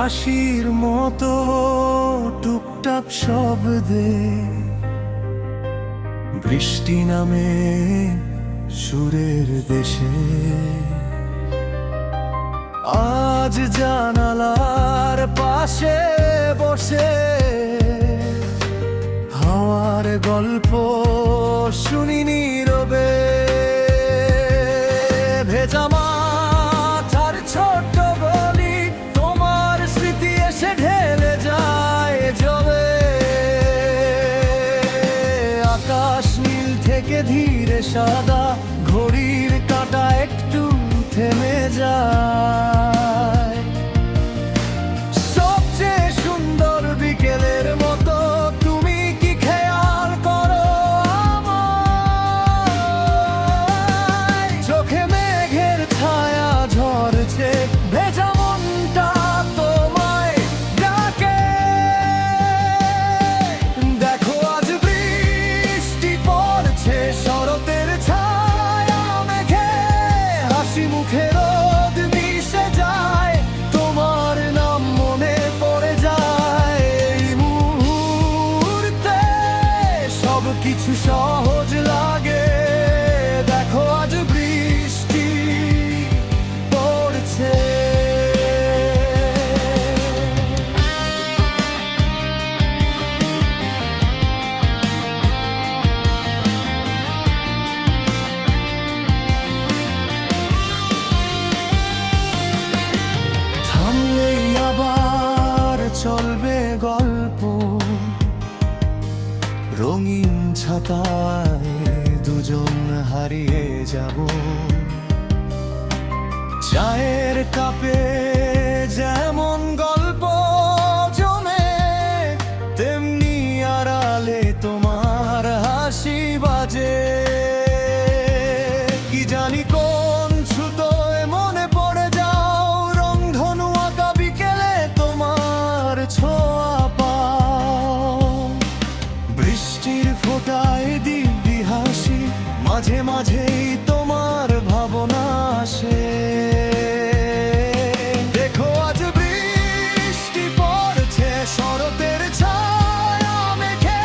হাসির মতো টুকটাক শব্দে বৃষ্টি নামে সুরের দেশে। আজ জানালার পাশে বসে হাওয়ার গল্প শুনি নীরবে। ভেজা মাথার ছোট্ট গলি, তোমার স্মৃতি এসে ঢেলে যায় জবে। আকাশ নীল থেকে ধীরে সাদা, ঘড়ির কাঁটা একটু থেমে যায়। সবচেয়ে সুন্দর বিকেলের মতো তুমি কি খেয়াল করো আমায়? চোখে মেঘের ছায়া ঝরছে, ভেজা মনটা তোমায় ডাকে। দেখো আজ বৃষ্টি পড়ছে, শরতের ছায়া মেঘে, হাসি মুখে রোদ মিশে যায়, তোমার নাম মনে পড়ে যায়। এই মুহূর্তে সব কিছু সহজ লাগে। দেখো আজ বৃষ্টি পড়ছে। থামলেই আবার চলবে গল্প, রঙিন ছাতায় দুজন হারিয়ে যাব। চায়ের কাপে যেমন গল্প জমে, তেমনি আড়ালে তোমার হাসি বাজে। কি জানি কোন ছুতোয় মনে পড়ে যাও, রংধনু আঁকা বিকেলে তোমার ছোঁয়া পাও। বৃষ্টির ফোঁটায় দিব্যি হাসি, মাঝে মাঝেই তোমার ভাবনা আসে। দেখো আজ বৃষ্টি পড়ছে, শরতের ছায়া মেঘে,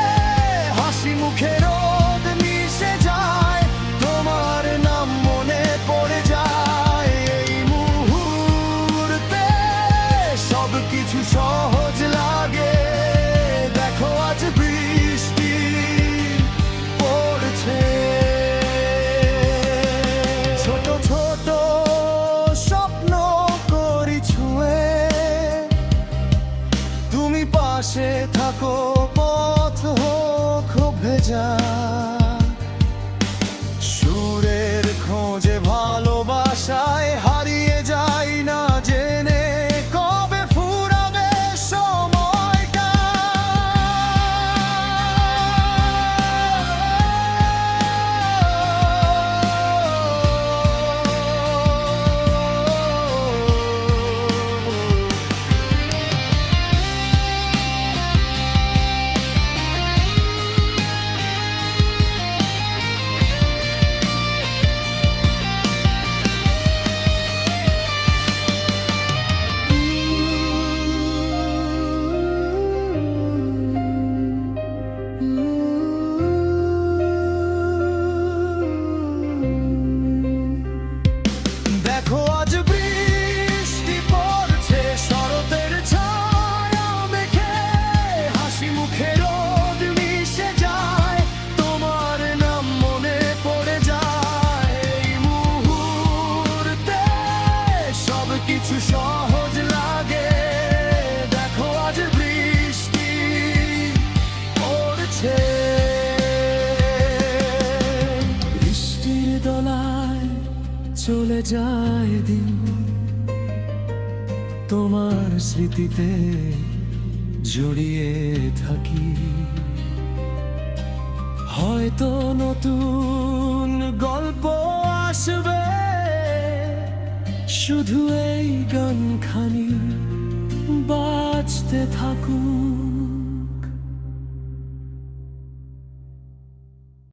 হাসি মুখে রোদ মিশে যায়, তোমার নাম মনে পড়ে যায়। এই মুহূর্তে সব কিছু সহজ লাগে। দেখো আজ বৃষ্টি পড়ছে। ছোট ছোট স্বপ্ন করি ছুঁয়ে, তুমি পাশে থাকো, পথ হোক ভেজা। সুরের খোঁজে ভালোবাসায় হারিয়ে যাই না জেনে, কবে ফুরাবে সময়টা। দেখো আজ বৃষ্টি পড়ছে, শরতের ছায়া মেঘে, হাসি মুখে রোদ মিশে যায়, তোমার নাম মনে পড়ে যায়। এই মুহূর্তে সব কিছু সহজ লাগে। দেখো আজ বৃষ্টি পড়ছে। বৃষ্টির দোলায় চলে যায় দিন, তোমার স্মৃতিতে জড়িয়ে থাকি। হয়তো নতুন গল্প আসবে, শুধু এই গানখানি বাজতে থাকুক।